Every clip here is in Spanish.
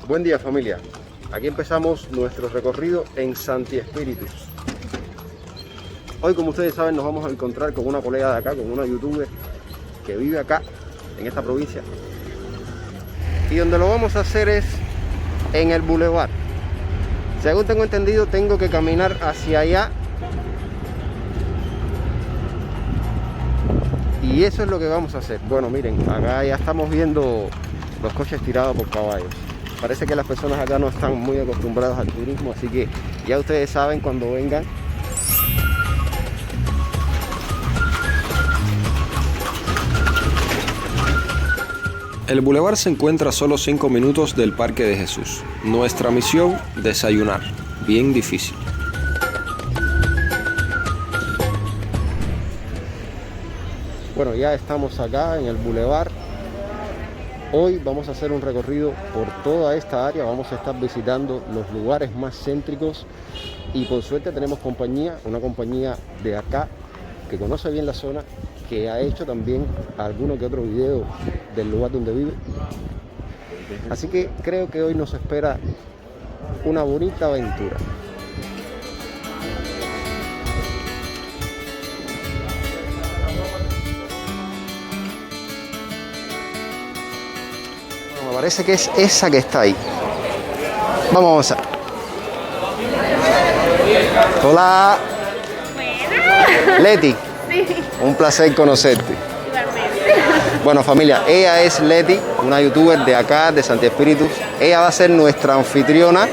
Buen día, familia. Aquí empezamos nuestro recorrido en Santi Espíritus. Hoy, como ustedes saben, nos vamos a encontrar con una colega de acá, con una youtuber que vive acá, en esta provincia. Y donde lo vamos a hacer es en el bulevar. Según tengo entendido, tengo que caminar hacia allá. Y eso es lo que vamos a hacer. Bueno, miren, acá ya estamos viendo los coches tirados por caballos. Parece que las personas acá no están muy acostumbradas al turismo, así que ya ustedes saben cuando vengan. El bulevar se encuentra a solo 5 minutos del Parque de Jesús. Nuestra misión, desayunar. Bien difícil. Bueno, ya estamos acá en el bulevar. Hoy vamos a hacer un recorrido por toda esta área. Vamos a estar visitando los lugares más céntricos. Y por suerte tenemos compañía, una compañía de acá que conoce bien la zona, que ha hecho también alguno que otro video del lugar donde vive. Así que creo que hoy nos espera una bonita aventura. Bueno, me parece que es esa que está ahí. Vamos a avanzar. Hola. Buena. Leti. Sí. Un placer conocerte. Igualmente. Bueno, familia, ella es Leti, una youtuber de acá, de Santi Espíritus. Ella va a ser nuestra anfitriona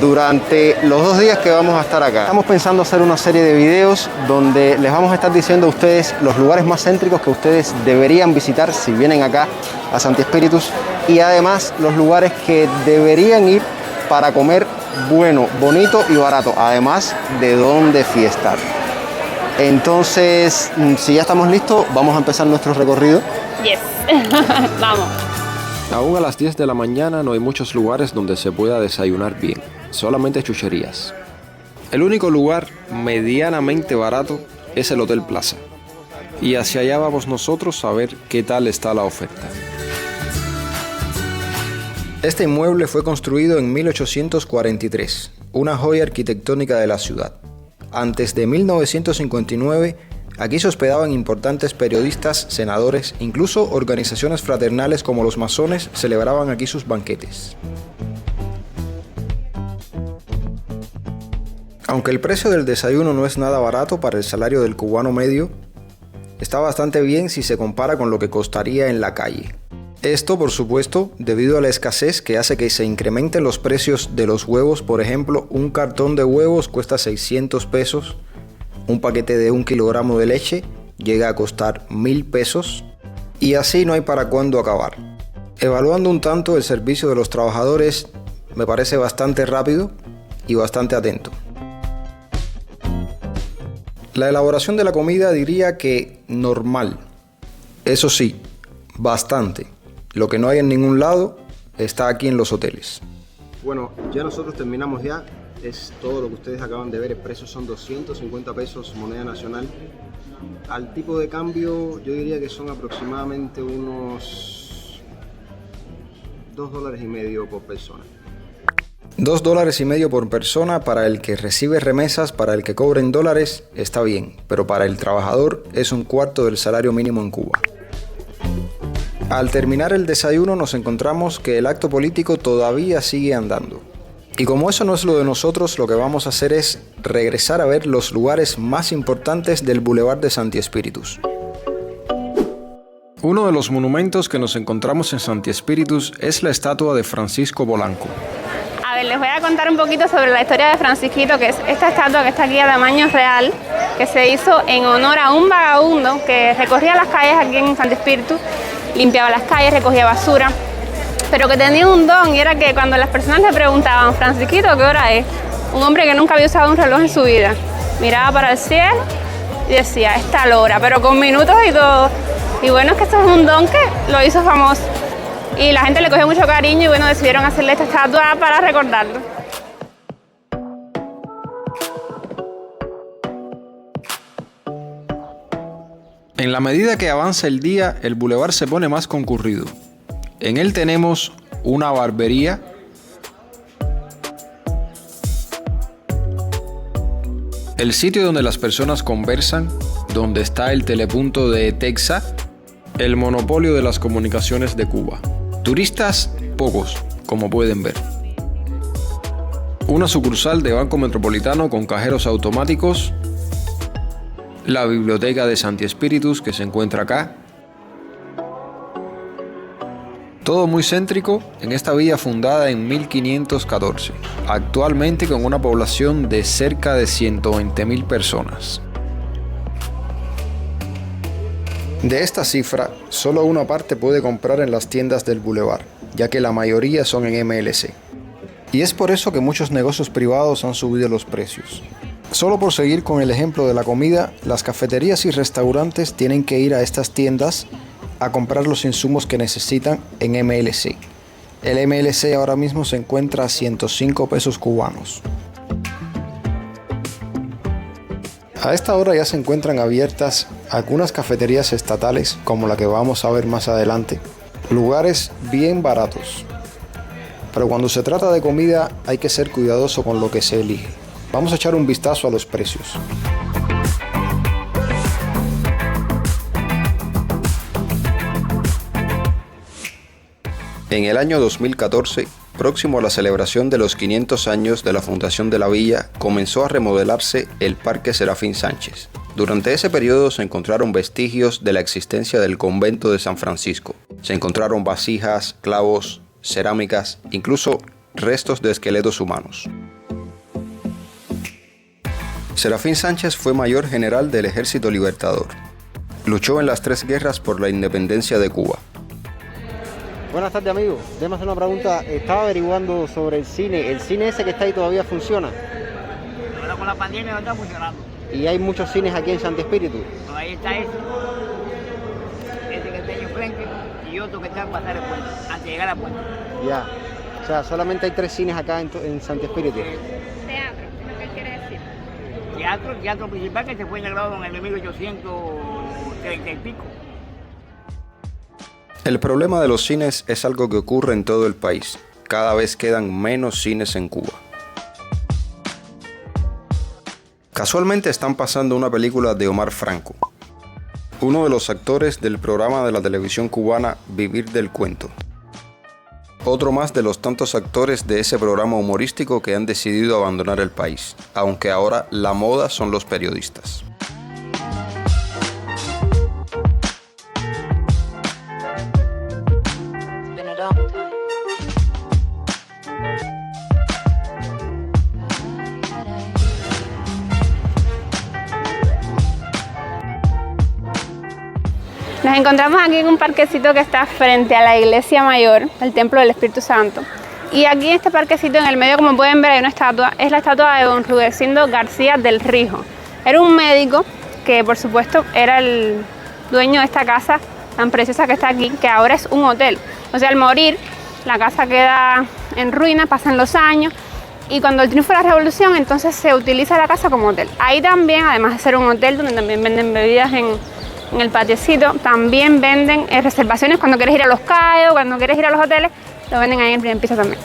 durante los 2 días que vamos a estar acá. Estamos pensando hacer una serie de videos donde les vamos a estar diciendo a ustedes los lugares más céntricos que ustedes deberían visitar si vienen acá a Santi Espíritus, y además los lugares que deberían ir para comer bueno, bonito y barato, además de dónde fiestar. Entonces, si ya estamos listos, vamos a empezar nuestro recorrido. Yes. Vamos. Aún a las 10 de la mañana no hay muchos lugares donde se pueda desayunar bien, solamente chucherías. El único lugar medianamente barato es el Hotel Plaza. Y hacia allá vamos nosotros a ver qué tal está la oferta. Este inmueble fue construido en 1843, una joya arquitectónica de la ciudad. Antes de 1959, aquí se hospedaban importantes periodistas, senadores, incluso organizaciones fraternales como los masones celebraban aquí sus banquetes. Aunque el precio del desayuno no es nada barato para el salario del cubano medio, está bastante bien si se compara con lo que costaría en la calle. Esto, por supuesto, debido a la escasez que hace que se incrementen los precios de los huevos. Por ejemplo, un cartón de huevos cuesta 600 pesos, un paquete de 1 kilogramo de leche llega a costar 1000 pesos, y así no hay para cuándo acabar. Evaluando un tanto el servicio de los trabajadores, me parece bastante rápido y bastante atento. La elaboración de la comida diría que normal, eso sí, bastante. Lo que no hay en ningún lado está aquí en los hoteles. Bueno, ya nosotros terminamos ya. Es todo lo que ustedes acaban de ver. El precio son 250 pesos, moneda nacional. Al tipo de cambio yo diría que son aproximadamente unos $2.50 por persona. $2.50 por persona para el que recibe remesas, para el que cobra en dólares, está bien. Pero para el trabajador es 1/4 del salario mínimo en Cuba. Al terminar el desayuno nos encontramos que el acto político todavía sigue andando. Y como eso no es lo de nosotros, lo que vamos a hacer es regresar a ver los lugares más importantes del Boulevard de Santi Espíritus. Uno de los monumentos que nos encontramos en Santi Espíritus es la estatua de Francisco Polanco. A ver, les voy a contar un poquito sobre la historia de Francisquito, que es esta estatua que está aquí a tamaño real, que se hizo en honor a un vagabundo que recorría las calles aquí en Santi Espíritus, limpiaba las calles, recogía basura, pero que tenía un don, y era que cuando las personas le preguntaban, Francisquito, ¿qué hora es? Un hombre que nunca había usado un reloj en su vida, miraba para el cielo y decía, es tal hora, pero con minutos y todo. Y bueno, es que esto es un don que lo hizo famoso. Y la gente le cogió mucho cariño y bueno, decidieron hacerle esta estatua para recordarlo. En la medida que avanza el día, el bulevar se pone más concurrido. En él tenemos una barbería, El sitio donde las personas conversan, donde está el telepunto de Texas, el monopolio de las comunicaciones de Cuba. Turistas, pocos, como pueden ver. Una sucursal de Banco Metropolitano con cajeros automáticos, la biblioteca de Sancti Spíritus que se encuentra acá. Todo muy céntrico en esta villa fundada en 1514, actualmente con una población de cerca de 120.000 personas. De esta cifra, solo una parte puede comprar en las tiendas del Boulevard, ya que la mayoría son en MLC. Y es por eso que muchos negocios privados han subido los precios. Solo por seguir con el ejemplo de la comida, las cafeterías y restaurantes tienen que ir a estas tiendas a comprar los insumos que necesitan en MLC. El MLC ahora mismo se encuentra a 105 pesos cubanos. A esta hora ya se encuentran abiertas algunas cafeterías estatales, como la que vamos a ver más adelante. Lugares bien baratos. Pero cuando se trata de comida hay que ser cuidadoso con lo que se elige. Vamos a echar un vistazo a los precios. En el año 2014, próximo a la celebración de los 500 años de la fundación de la villa, comenzó a remodelarse el Parque Serafín Sánchez. Durante ese periodo se encontraron vestigios de la existencia del convento de San Francisco. Se encontraron vasijas, clavos, cerámicas, incluso restos de esqueletos humanos. Serafín Sánchez fue mayor general del Ejército Libertador. Luchó en las 3 guerras por la independencia de Cuba. Buenas tardes, amigo. Déjame hacer una pregunta. Estaba averiguando sobre el cine. ¿El cine ese que está ahí todavía funciona? Ahora con la pandemia no está funcionando. ¿Y hay muchos cines aquí en Sancti Spíritus? Pues ahí está ese que está ahí enfrente y otro que está al pasar el puente, antes de llegar al puente. Ya. O sea, solamente hay 3 cines acá en Sancti Spíritus. Teatro, ¿qué es lo que él quiere decir? El teatro principal que se fue inaugurado en el 1830 y pico. El problema de los cines es algo que ocurre en todo el país. Cada vez quedan menos cines en Cuba. Casualmente están pasando una película de Omar Franco, uno de los actores del programa de la televisión cubana Vivir del Cuento. Otro más de los tantos actores de ese programa humorístico que han decidido abandonar el país, aunque ahora la moda son los periodistas. Nos encontramos aquí en un parquecito que está frente a la iglesia mayor, el Templo del Espíritu Santo. Y aquí en este parquecito, en el medio, como pueden ver, hay una estatua. Es la estatua de don Rudecindo García del Rijo. Era un médico que, por supuesto, era el dueño de esta casa tan preciosa que está aquí, que ahora es un hotel. O sea, al morir, la casa queda en ruina, pasan los años. Y cuando el triunfo de la revolución, entonces se utiliza la casa como hotel. Ahí también, además de ser un hotel donde también venden bebidas en el patiecito, también venden reservaciones cuando quieres ir a los CAE o cuando quieres ir a los hoteles, lo venden ahí en el primer piso también.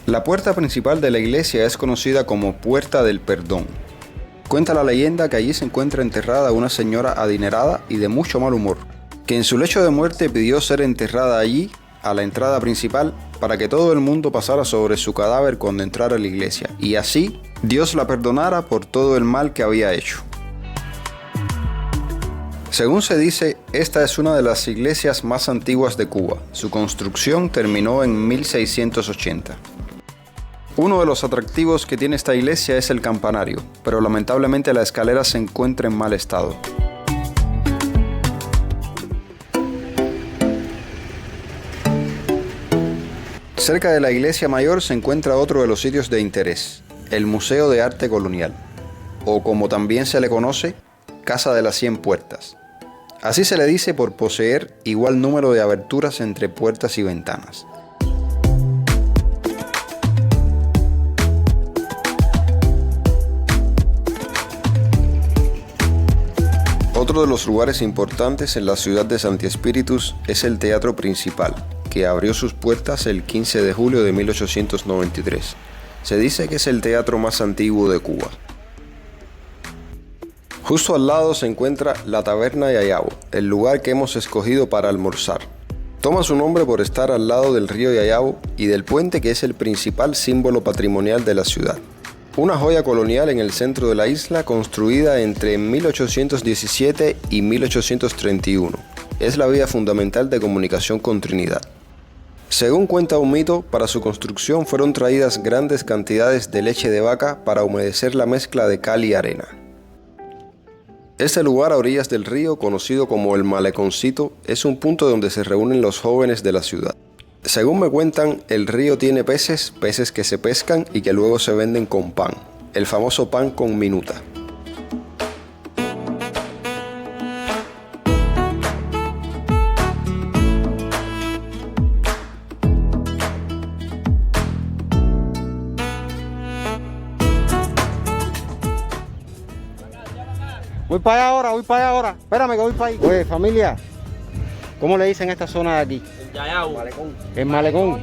La puerta principal de la iglesia es conocida como Puerta del Perdón. Cuenta la leyenda que allí se encuentra enterrada una señora adinerada y de mucho mal humor, que en su lecho de muerte pidió ser enterrada allí, a la entrada principal, para que todo el mundo pasara sobre su cadáver cuando entrara a la iglesia, y así Dios la perdonara por todo el mal que había hecho. Según se dice, esta es una de las iglesias más antiguas de Cuba. Su construcción terminó en 1680. Uno de los atractivos que tiene esta iglesia es el campanario, pero lamentablemente la escalera se encuentra en mal estado. Cerca de la iglesia mayor se encuentra otro de los sitios de interés, el Museo de Arte Colonial, o como también se le conoce, Casa de las 100 Puertas. Así se le dice por poseer igual número de aberturas entre puertas y ventanas. Otro de los lugares importantes en la ciudad de Sancti Spíritus es el Teatro Principal, que abrió sus puertas el 15 de julio de 1893. Se dice que es el teatro más antiguo de Cuba. Justo al lado se encuentra la Taberna Yayabo, el lugar que hemos escogido para almorzar. Toma su nombre por estar al lado del río Yayabo y del puente que es el principal símbolo patrimonial de la ciudad. Una joya colonial en el centro de la isla construida entre 1817 y 1831. Es la vía fundamental de comunicación con Trinidad. Según cuenta un mito, para su construcción fueron traídas grandes cantidades de leche de vaca para humedecer la mezcla de cal y arena. Este lugar a orillas del río, conocido como el Maleconcito, es un punto donde se reúnen los jóvenes de la ciudad. Según me cuentan, el río tiene peces que se pescan y que luego se venden con pan, el famoso pan con minuta. Voy para allá ahora. Espérame que voy para ahí. Oye, familia, ¿cómo le dicen a esta zona de aquí? El Yayabo. ¿El Malecón?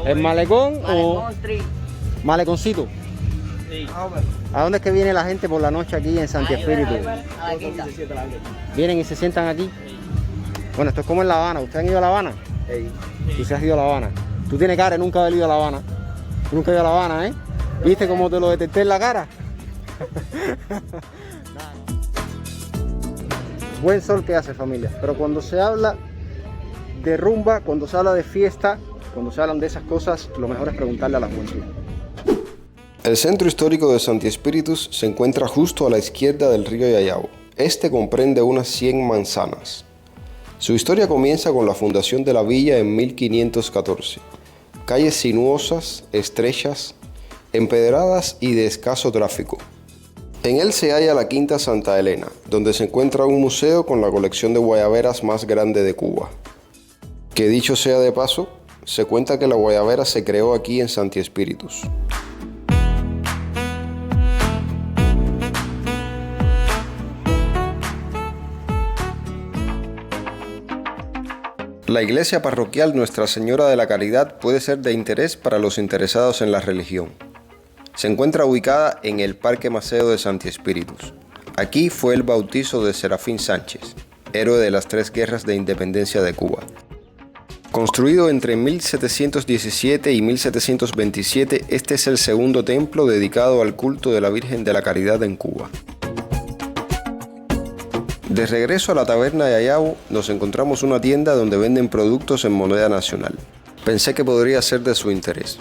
¿El Malecón o Maleconcito? Sí. ¿A dónde es que viene la gente por la noche aquí en Santi Espíritu? A la quinta. ¿Vienen y se sientan aquí? Bueno, esto es como en La Habana. ¿Ustedes han ido a La Habana? Tú se has ido a La Habana. Tú tienes cara de nunca haber ido a La Habana. Tú nunca has ido a La Habana, ¿eh? ¿Viste cómo te lo detecté en la cara? Buen sol que hace, familia, pero cuando se habla de rumba, cuando se habla de fiesta, cuando se hablan de esas cosas, lo mejor es preguntarle a la juventud. El centro histórico de Santi Espíritus se encuentra justo a la izquierda del río Yayabo. Este comprende unas 100 manzanas. Su historia comienza con la fundación de la villa en 1514. Calles sinuosas, estrechas, empedradas y de escaso tráfico. En él se halla la Quinta Santa Elena, donde se encuentra un museo con la colección de guayaberas más grande de Cuba. Que dicho sea de paso, se cuenta que la guayabera se creó aquí en Santi Espíritus. La iglesia parroquial Nuestra Señora de la Caridad puede ser de interés para los interesados en la religión. Se encuentra ubicada en el Parque Maceo de Santi Espíritus. Aquí fue el bautizo de Serafín Sánchez, héroe de las 3 guerras de independencia de Cuba. Construido entre 1717 y 1727, este es el segundo templo dedicado al culto de la Virgen de la Caridad en Cuba. De regreso a la Taberna Yayabo, nos encontramos una tienda donde venden productos en moneda nacional. Pensé que podría ser de su interés.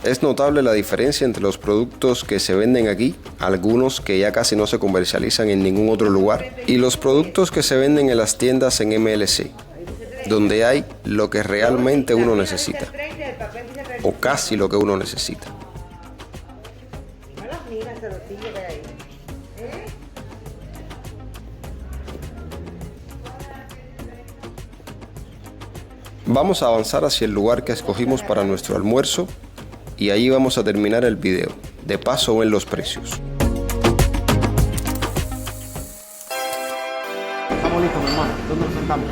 Es notable la diferencia entre los productos que se venden aquí, algunos que ya casi no se comercializan en ningún otro lugar, y los productos que se venden en las tiendas en MLC, donde hay lo que realmente uno necesita, o casi lo que uno necesita. Vamos a avanzar hacia el lugar que escogimos para nuestro almuerzo y ahí vamos a terminar el video. De paso ven los precios. Estamos listos, mi hermano. ¿Dónde nos sentamos?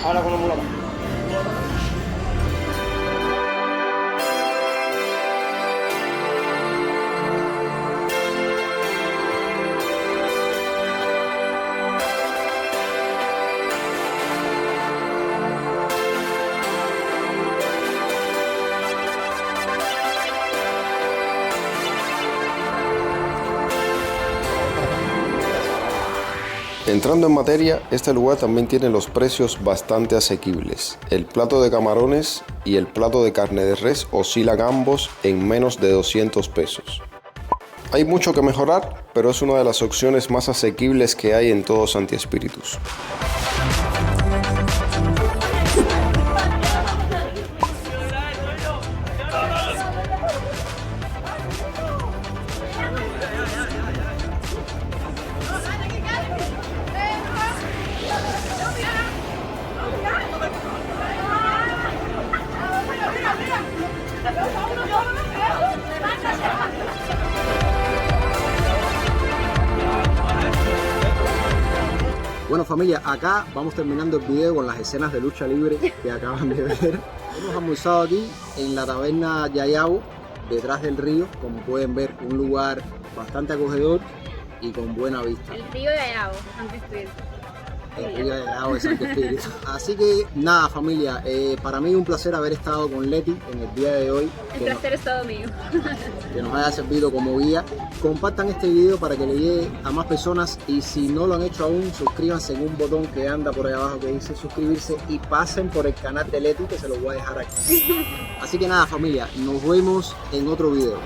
Ahora con la mulata. Entrando en materia, este lugar también tiene los precios bastante asequibles. El plato de camarones y el plato de carne de res oscilan ambos en menos de 200 pesos. Hay mucho que mejorar, pero es una de las opciones más asequibles que hay en todo Santi Espíritus. Bueno familia, acá vamos terminando el video con las escenas de lucha libre que acaban de ver. Hemos almorzado aquí en la taberna Yayabo, detrás del río, como pueden ver, un lugar bastante acogedor y con buena vista. El río de Ayabo, Santo Espíritu. El río de Ayabo de Santo Espíritu. Así que nada familia, para mí un placer haber estado con Leti en el día de hoy. El placer es todo mío. Que nos haya servido como guía. Compartan este video para que le llegue a más personas y si no lo han hecho aún, suscríbanse en un botón que anda por ahí abajo que dice suscribirse y pasen por el canal de Leti que se los voy a dejar aquí. Así que nada familia, nos vemos en otro video.